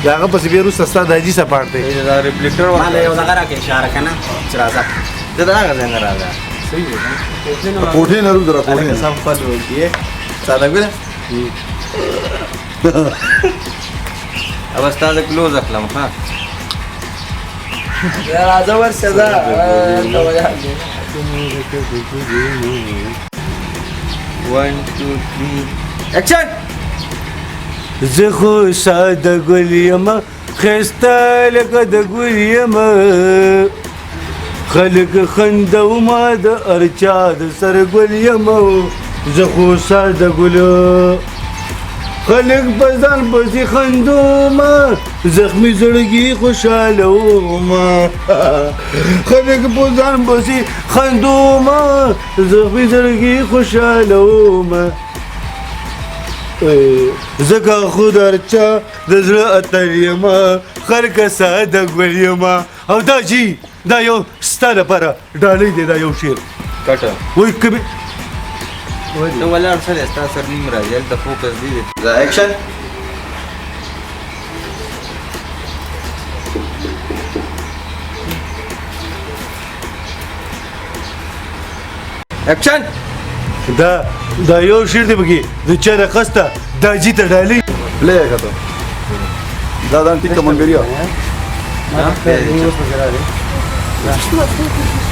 دا هغه پسې بیا وروسته ستا د حاجي سپاټ دی دا ریفلیکټر ما له یو دغه راکړې اشاره که نه چې راځه زه د هغه ځای نه راځه کوټې نه روز را کوټې سم خپل وکړي ساده ګوره अब ستا د کلوز اخلم ها راځه ورشه ځه ون ټو تھری اکشن زه خو ساده ګل یم ښایسته لکه د ګل یم خلک خندومه د هر چا د سر ګل یم زه خو ساده ګل خلک په ځان پسې خندومه زخمي زړګي خوشحالومه خلک په ځان پسې خندومه زخمي زړګي خوشحالومه زکه خو در چا د زړه اتل یم خلک ساده ګل یم او دا جي دا یو ستا لپاره ډالۍ دی دا یو شعر کټه وایي کبي ته ولاړ سره ستا سر نیم راځي هلته فوکس دی دا اکشن اکشن دا یو شعر دی پکې د چا د قسته دا جي ته ډالۍ پلی یې کته دا ځان ټیک کمنګریا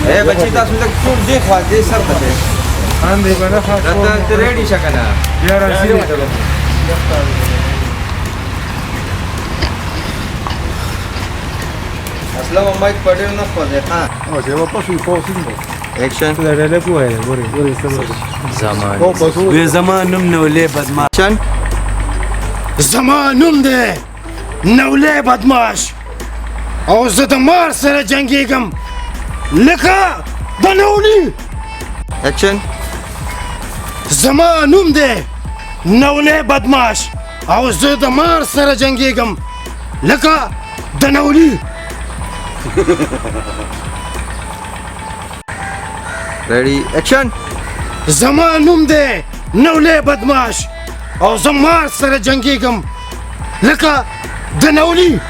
اے بچی تاسو ته ټول دی خوا دې سر ته باندې باندې ته ریډي شه کنه بیا راځي اسلام مایک پډیر نه خوځه ها او چې واپس یې پوسینګ اکشن دا ډېر کوه ګوري زمان وې زمان نوم نولې بدمعاش زما نوم دی نولې بدمعاش او زه د مار سره جنګېږم لکه د نولي اکشن زما نوم دی نولې بدمعاش او زه د مار سره جنګېږم لکه د نولي ریډي اکشن زما نوم دی نولې بدمعاش او زه مار سره جنګېږم لکه د نولي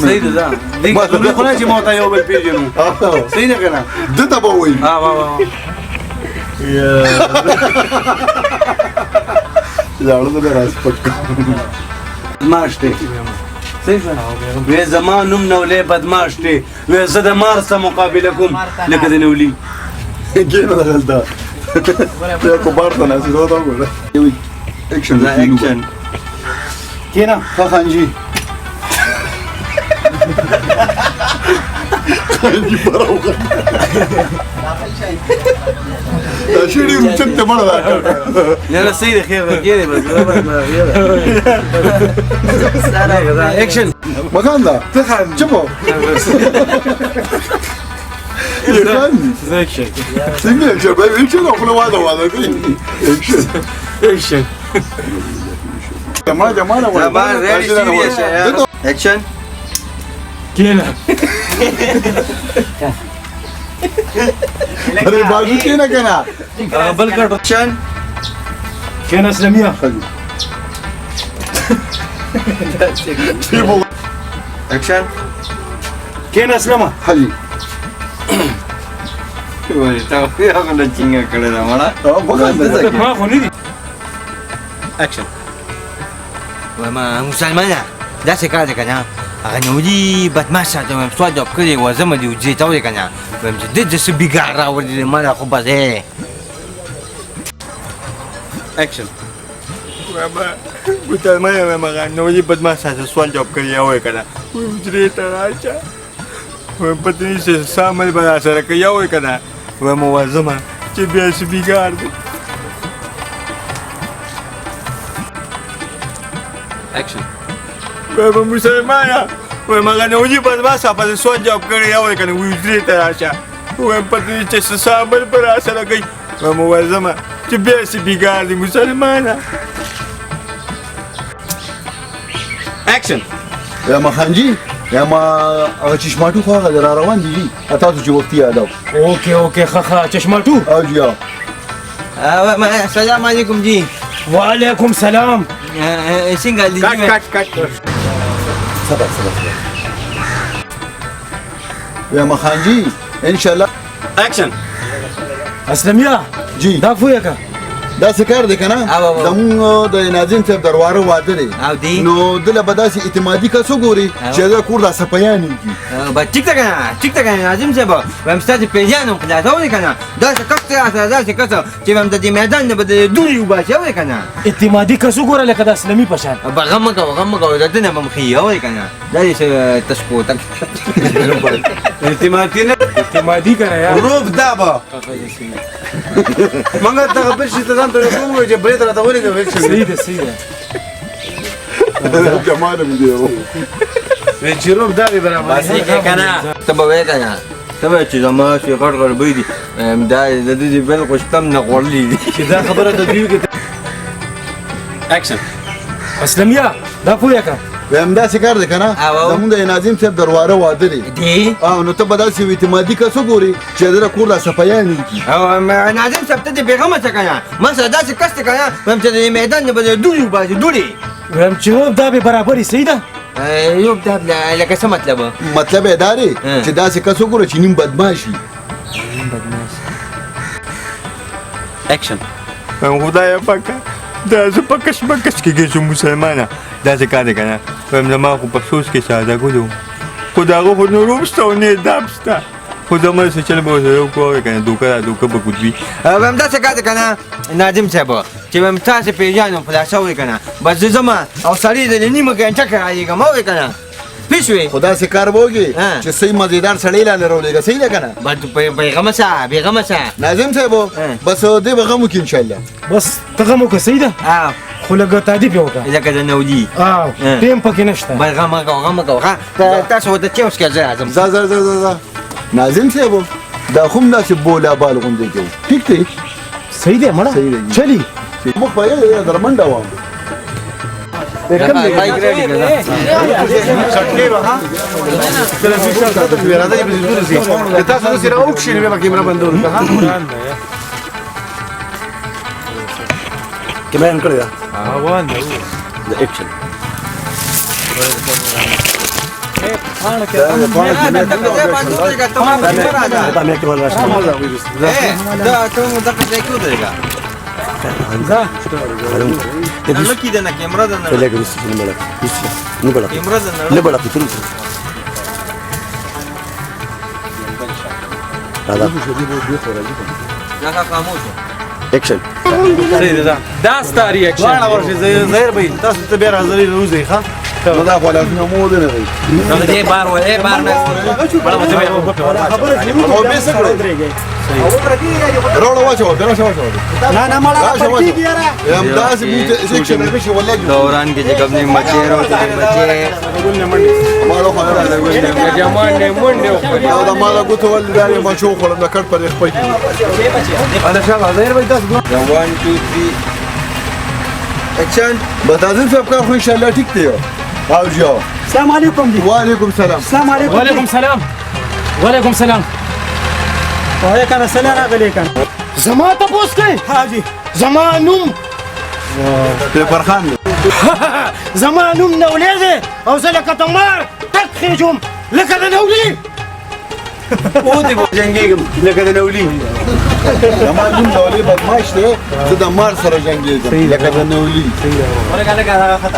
صحیح ده دا دې خو نه چې ما ته یو بل پیژنو صحیح ده که نه دته به وایي لاړو ته راس پټ بدمعاش دی صحیح شو وې زما نوم نولې بدمعاش دی وې زه د مار سره مقابله کوم لکه د نولي کېنه دلته ته کو بار ته نه سي دا وګوره اکشن اکشن کېنه ښه خانجي خانجي براوغه دا شړې روچک ته مړه نه نه صحیح ده خیر ده کېنه بس اکشن مکان دا ته خان چپو اکشن څنګه اکشن به اکشن خپل واده کوي اکشن جماعه زبان ریډي سیریس اکشن کېنه اره بازو کېنه کنه بل کټ اکشن کېنه اسلامیا اکشن کېنه اسلامه حاجی وای تا هغه نه څنګه کړه دا مړه ما خو نه دي اکشن وای ما مسلمانه دا څه کار دی کنه هغه نولي بدمعاش ساته وایم سوال جواب کړی و زه مې دې وجې ته وایې کنه وایم چې دې څه بګار راوړي دی ما خو بس اکشن مسلمانه وایم هغه نولي بدمعاش ساته سوال جواب کړی وایې کنه وجې ته راشه وایم پته نشته څه عمل به راسره کوي وایې کنه وایم وزمه چې بیا څه بګار دی اکشن بابا مسلمانه وایم هغه نولي بدمعاش ساته سوال جواب کړی وایې کنه وجې ته راشه وایم پته نشته څه عمل به راسره کوي وایم وزمه چې بیا څه بګار دی مسلمانه اکشن یا ما خانجي یا ما هغه چشماټو خو هغه را روان دي تاسو چې وختي یادو اوکې ښه چشماټو او جیا السلام علیکم جی وعلیکم سلام څنګه دي کټ صبر ویم خان جی انشاءالله اکشن اسلمیا جی دا فویا کا دا څه کار دی که نه او. زمونږ د ناظم صاحب درواره واده دی او دی؟ نو دله به داسې اعتمادي کس وګوري او. چې دا کور دا سپیانې کي با ټیک ته کنه ناظم صاحب وایم ستاسو پیژانم خلاصولی کنه داسې کس دی راسره داسې کس چې وایم د دې میدان نه به د دوړې وباسي اورې کنه اعتمادي کسو ګوره لکه د اسلامي پشان غم مه کوه د ده نه به م ښیي اورې کنه دا دې څه تشکوتک اعتمادي کنه یار روب دا به منګه ته خبر شي ته ځان ته کوم چې برې ته ولې کوي صحیح ده جمال مې دی چې روب دا به برابر بس یې کنه ته به وایې کنه ته به چې زما چې غټ غټ بوی دي دا د دې بالکل شتم نه غوړلي دي چې دا خبره ته دیو کې اکشن اسلمیا دا فویا کا ویم داسې کار دی که نه او. زمونږ د ناظم صاحب درواره واده دی دی او نو ته به داسې اعتمادي کس وګوري چې دله کور دا سپیانې کي او ناظم صاحب ته دې بېغمه څه کنه ما سره داسې کس دی کنه وایم چې د دې میدان نه به د دوړې وباسي دوړې ویم چې روب دا به برابرې صحیح ده یو دا لکه څه مطلب مطلب یې دا دی چې داسې کس وګوره چې نیم بدماشي اکشن خدایا پاکه دا زه په کشمکش کې ګرځم مسلمانه داسې کار دی که نه وایم زما خو په سوچ کې ساده ګل و خو د هغه خو نه روب شته او نه داب شته خو زما څه چل به ورسره وکړو که نه دوکه به کوټوي وایم داسې کار دی که نه ناظم صاحب چې وایم تاسې پېژانم خلاصه وایي که نه بس زه ځم او سړی د نیمه ګنټه کې رالېږم اورې که نه پوه شوې خو داسې کار به وکړي چې صحیح مزېدار سړی لاندې راولېږه صحیح ده که نه بس بېغمه شه بېغمه شه ناظم صاحب بس دې به غم وکړي انشاءالله بس ته غم وکړه صحیح ده او خو لږ تعدیب یې وکړه لکه د نولي او ټیم پکې نشته بس غم مه کوه غم مه کوه تاسو ورته چوس کې زه راځم ځه ناظم صاحب دا خو هم داسې بولا بال غوندې کوي ټیک دی صحیح دی مړه صحیح دی. چلی موږ په یوه درمنډه وم بایک ریډي کړه چټلې وها تر دې څه ته ویرا ده به زور سي تاسو سره او کښې به کیمرا بندول کا کیمرا ان کړی دا روان دی د اکشن دا مې کې ولا راشه دا ته مو دغه ځای کې ودرېږه لکه دې نه کیمرا ده نه لګې رسې نه بلا نه بلا کیمرا ده نه بلا پتر دا دا خاموش اکشن دا ستا ریاکشن وانا ورشي زهير بي تاسو ته بیا راځري روزي ښه نو دا خو لازم مو نه دی دې بار ولې بار نه او به څه کړو روړ واچو درشه واچو نه مړه پټي یاره یم داسې بوته سیکشن به شي ولګي دوران کې چې کوم نه مچې راوځي مچې مالو خو نه جمان نه منډه او دا مالا ګوتو ول دا ما شو خو نه کټ پر خپل انا شغال زهير بي تاسو 1 2 3 اکشن بدازم صاحب کار خو ان شاء الله ټیک دی او جو السلام عليكم دي وعلیکم سلام السلام عليكم وعلیکم سلام وعلیکم سلام وعليكم السلام عليكم زما تپوس کوي حاجي زما نوم پیپر خان زما نوم نولې دی او زه لکه تمار تک خېجم لکه د نولي او دې جنگيږم لکه د نولي زما نوم نولي بدمعش دی زه د مار سره جنګېږم لکه د نولي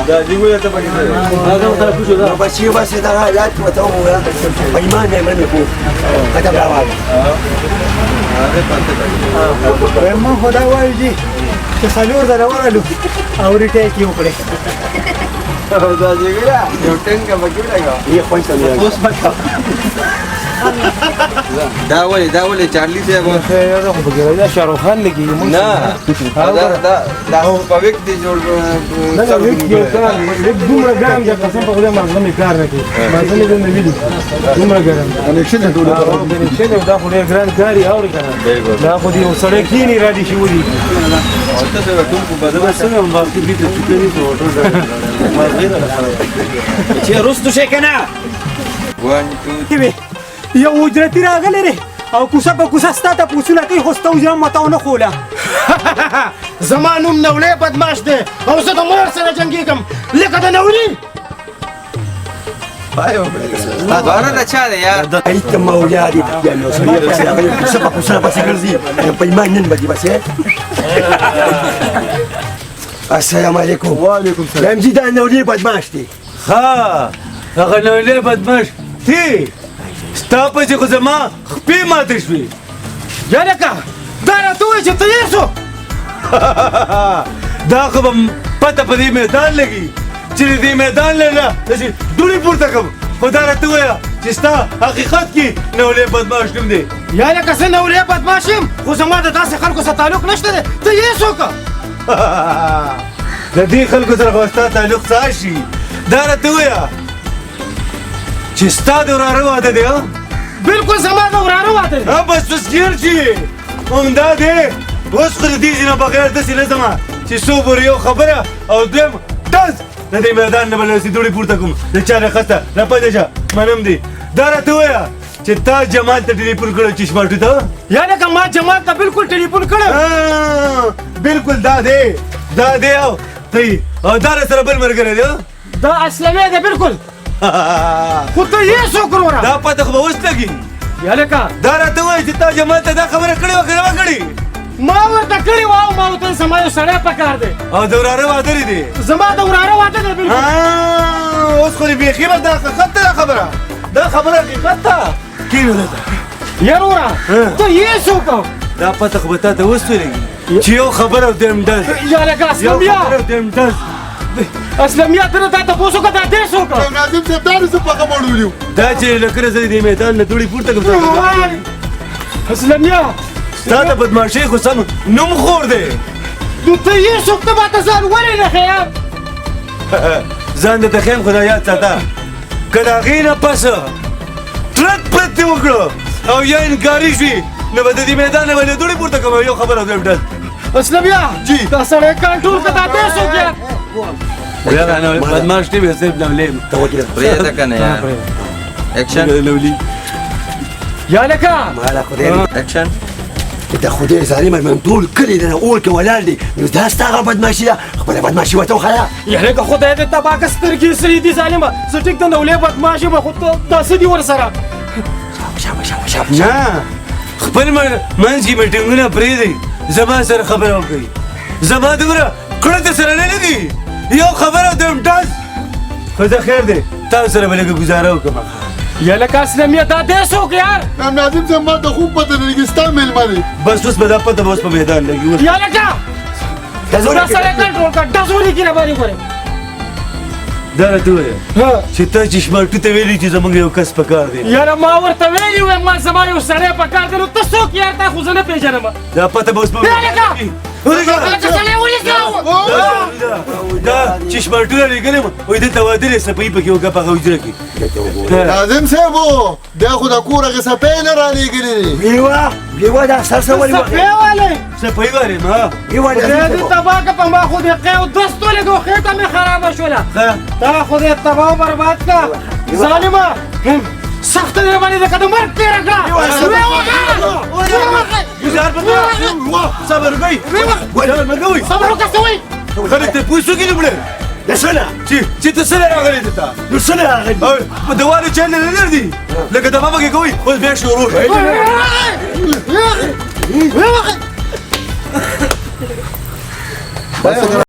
دا دی ولا ته پکې دا ته پوښتنه دا بس یو بس دا حالات وته وره ایمان نه منې کو کته راوړل ما خدا وایي دي چې څلور ځله ورالو او ریټیک یې وکړې دا جګړه یو ټنګه بګی لګا یې خوښ نه اوس مکه دا ولې چارلی صاحب دا خو بګیرا دا شاروخ خان لګي نه دا په وخت دی جوړ دا یو کار دومره ګرام چې قسم په خدای مرزه می کار نه کوي مرزه می نه ویلي دومره ګرام انا شنو ټول چې دا خو ډېر ګران کاری اوري کنه دا خو دی سره کینی را دي شي ودی تاسو ټول په بدل سره هم باقي دي چې کلی ته وټر چې روستو شي کنه 1 2 یو اجرتی راغلی دی او کوڅه په کوڅه ستا ته پوښتنه کوي خو ستا وزیران ماته ونه ښوله زما نوم نولې بدماش دی او زه د مار سره جنګېږم لکه د نولي دواره د چا دی یار Aici maulia di piano, siapa pusat pasti kerja. Yang permainan bagi pasti. Assalamualaikum. Waalaikumsalam. Yang jidan nauli badmash di. ها هغه نولې بدمش تی ستا په چې خو زما خپې ماته شوې یا لکه دا راته وایي چې ته یې شو دا خو به پته په دې میدان لګي چې د دې میدان له نه داسې دوړې پورته کړم خو دا راته ووایه چې ستا حقیقت کې نولې بدماش نوم دی یا لکه زه نولې بدماش یم خو زما د داسې خلکو سره تعلق نشته دی ته یې شو که د دې خلکو سره خو ستا تعلق څه شي دا راته ووایه چې ستا د وراره واده دی ها بلکل زما د وراره واده دی بس تسګیر شي همدا دی اوس خو د دې نه بغیر داسې نه ځمه چې څو پورې یو خبره او دویم ډز د دې میدان نه به داسې دوړې پورته کړم د چا رخصته راپاتې شه منم دی دا راته ووایه چې تا جمال ته ټلیفون کړی چشماټو ته یا لکه ما جمال ته بلکل ټلیفون کړی بلکل دا دی او ته او دا راسره بل ملګری دی دا اسلمي دی بلکل خو ته یې شو کروره دا پته خو به اوس لګي یا لکه دا راته وایي چې تا جمال ته دا خبره کړې وه که نه وه کړې ما ورته کړې وه او ما ورته زما یو سړی پکار دی او د وراره واده دی زما د وراره واده دی بلکل اوس خو دې بیخي به دا حقیقت ته دا خبره حقیقت ته کینو دلته یار وره ته یې شو که دا پته خو به تا ته اوس ولګي چې یو خبره او دویم ډز یا لکه یو اسلمیا خبره او دویم ډز اسلمیا ته نه تا تپوس وکړه دا دې شو که ناظم صاحب دا څه په خبرو ویلو دا چې لکه زه دې میدان نه دوړې پورته کړم اسلمیا ستا د بدماشۍ خو سم نوم خور دی نو ته یې شو ته ماته ځان ولې نه ښې یار ځان درته ښیم خو دا یاد ساته که د هغې نه پس ترت پرت دې وکړو او یا انکاري شوي نو به د دې میدان نه به له دوړې پورته کړم یو خبره او دویم ډز اسلمیا دا سړی کنټرول که دا دې شو که بدماش دی به صرف نولې پرېږده که نه یار اکشن نولي یا لکه Malah kau dia. اکشن Kita khudir zalim memtul kali dan awal ke walal di. Dah setara badmashi dah. Kepada badmashi watau khala. یا لکه خدای دې تباه که سترګې سرې دي ظالمه زه ټیک د نولې بدماش یم خو ته داسې دي ورسره نه خپل منځ کې میټینګونه پرېږدئ زما سره خبره وکړئ زما دومره کړه سره نه لګي یو خبره او دویم ډز خو زه خیر دی تاسو سره به لږه ګزاره وکړم یا لکه اسلمیا دا دې شو که یار ناظم صاحب ما ته خوب پته لګي ستا میلمه دی بس اوس به دا پته به اوس په میدان لګي یا لکه دا سړی کنټرول کړه ډز ولي کړه باندې ګورې دا راته ووایه چې تا چشماټو ته ویلي چې زموږ یو کس پکار دی یاره ما ورته ویلي ویم ما زما یو سړی پکار دی نو ته څوک یار تا خو زه نه پېژنم دا پته به اوس په یا لکه هلکه سړی ولې دا چشماټونه لېږلي وم وایي دلته واده دی سپۍ پکې وکړه په هغه حجره کې ناظم صاحب بیا خو د کور هغې سپی نه رالېږلي دي Lewa dah salsa wali wali. سپی والی سپۍ وارې ما Lewa dah. خدای دې تباه که په ما خو دې قیو دستو لګو خېټه مې خرابه شوله تا خو دې تباه و برباد که ظالمه سخته دې باندې لکه د مرګ تېره کړه ګزار په صبر وکړئ صبر مه کوئ صبر وکړه څه وایي خلک ته پوه شو کې لومړی Sana. چې ته څه راغلی دلته Sana lagi. په دوالې چل نه لري لکه دفاع پکې کوئ اوس بیا شروع شي